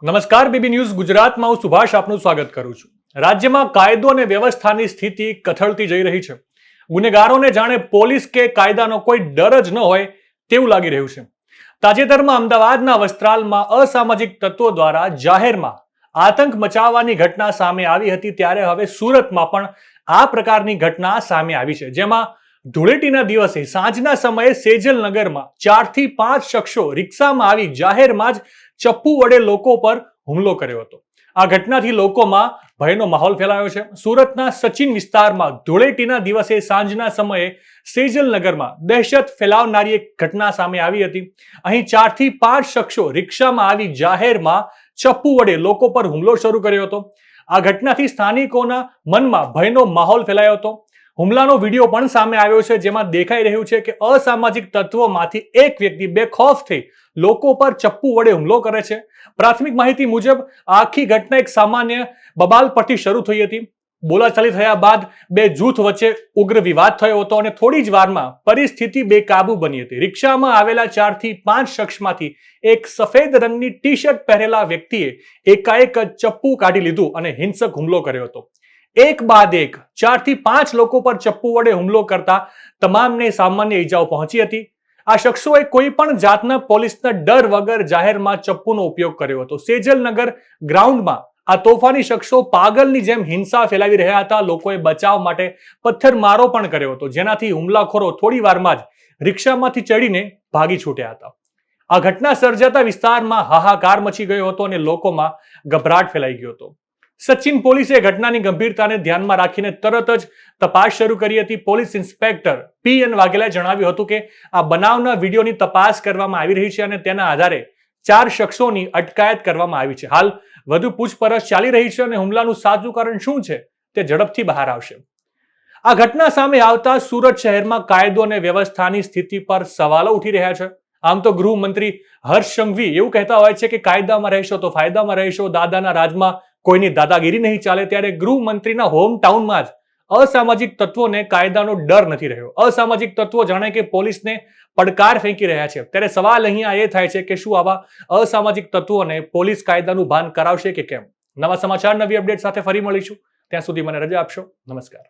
નમસ્કાર, BB news ગુજરાતમાં હું સુભાષ આપનું સ્વાગત કરું છું. રાજ્યમાં કાયદો અને વ્યવસ્થાની સ્થિતિ કથળતી જઈ રહી છે. ગુનેગારોને જાણે પોલીસ કે કાયદાનો કોઈ ડર જ ન હોય તેવું લાગી રહ્યું છે. તાજેતરમાં અમદાવાદના વસ્ત્રાલમાં અસામાજિક તત્વો દ્વારા જાહેરમાં આતંક મચાવવાની ઘટના સામે આવી હતી, ત્યારે હવે સુરતમાં પણ આ પ્રકારની ઘટના સામે આવી છે, જેમાં ધૂળેટીના દિવસે સાંજના સમયે સેજલનગરમાં 4 થી 5 શખ્સો રિક્ષામાં આવી જાહેરમાં જ ચપ્પુ વડે લોકો પર હુમલો કર્યો હતો. આ ઘટનાથી લોકોમાં ભયનો માહોલ ફેલાયો છે. સુરતના સચિન વિસ્તારમાં ધૂળેટીના દિવસે સાંજના સમયે સેજલનગરમાં દહેશત ફેલાવનારી એક ઘટના સામે આવી હતી. અહીં 4 થી 5 શખ્સો રિક્ષામાં આવી જાહેરમાં ચપ્પુ વડે લોકો પર હુમલો શરૂ કર્યો હતો. આ ઘટનાથી સ્થાનિકોના મનમાં ભયનો માહોલ ફેલાયો હતો. હુમલાનો વિડીયો પણ સામે આવ્યો છે, જેમાં દેખાઈ રહ્યું છે કે અસામાજિક તત્વોમાંથી એક વ્યક્તિ બેખૌફ થઈ લોકો પર ચપ્પુ વડે હુમલો કરે છે. પ્રાથમિક માહિતી મુજબ આખી ઘટના એક સામાન્ય બબાલ પરથી શરૂ થઈ હતી. બોલાચાલી થયા બાદ બે જૂથ વચ્ચે ઉગ્ર વિવાદ થયો હતો અને થોડી જ વારમાં પરિસ્થિતિ બેકાબુ બની હતી. રિક્ષામાં આવેલા 4 થી 5 શખ્સમાંથી એક સફેદ રંગની ટી શર્ટ પહેરેલા વ્યક્તિએ એકાએક ચપ્પુ કાઢી લીધું અને હિંસક હુમલો કર્યો હતો. એક બાદ એક 4 થી 5 લોકો પર ચપ્પુ વડે હુમલો કરતા તમામને સામાન્ય ઈજાઓ પહોંચી હતી. આ શખ્સોએ કોઈ પણ જાતના પોલીસના ડર વગર જાહેરમાં ચપ્પુનો ઉપયોગ કર્યો હતો. સેજલનગર ગ્રાઉન્ડમાં આ તોફાની શખ્સો પાગલની જેમ હિંસા ફેલાવી રહ્યા હતા. લોકોએ બચાવ માટે પથ્થરમારો પણ કર્યો હતો, જેનાથી હુમલાખોરો થોડી વારમાં જ રિક્ષામાંથી ચડીને ભાગી છૂટ્યા હતા. આ ઘટના સર્જાતા વિસ્તારમાં હાહાકાર મચી ગયો હતો અને લોકોમાં ગભરાટ ફેલાઈ ગયો હતો. સચિન પોલીસે ઘટનાની ગંભીરતાને ધ્યાનમાં રાખીને તરત જ તપાસ શરૂ કરી હતી. પોલીસ ઇન્સ્પેક્ટર PN વાઘેલાએ જણાવ્યું હતું કે આ બનાવના વિડીયોની તપાસ કરવામાં આવી રહી છે અને તેના આધારે 4 શખ્સોની અટકાયત કરવામાં આવી છે. હાલ વધુ પૂછપરછ ચાલી રહી છે અને હુમલાનું સાચું કારણ શું છે તે ઝડપથી બહાર આવશે. આ ઘટના સામે આવતા સુરત શહેરમાં કાયદો અને વ્યવસ્થાની સ્થિતિ પર સવાલો ઉઠી રહ્યા છે. આમ તો ગૃહમંત્રી હર્ષ સંઘવી એવું કહેતા હોય છે કે કાયદામાં રહેશો તો ફાયદામાં રહેશો, દાદાના રાજમાં કોઈની દાદાગીરી નહીં ચાલે. ત્યારે ગૃહમંત્રીના હોમટાઉનમાં જ અસામાજિક તત્વોને કાયદાનો ડર નથી રહ્યો. અસામાજિક તત્વો જાણે કે પોલીસને પડકાર ફેંકી રહ્યા છે. ત્યારે સવાલ અહીંયા એ થાય છે કે શું આવા અસામાજિક તત્વોને પોલીસ કાયદાનું ભાન કરાવશે કે કેમ? નવા સમાચાર, નવી અપડેટ સાથે ફરી મળીશું. ત્યાં સુધી મને રજા આપશો. નમસ્કાર.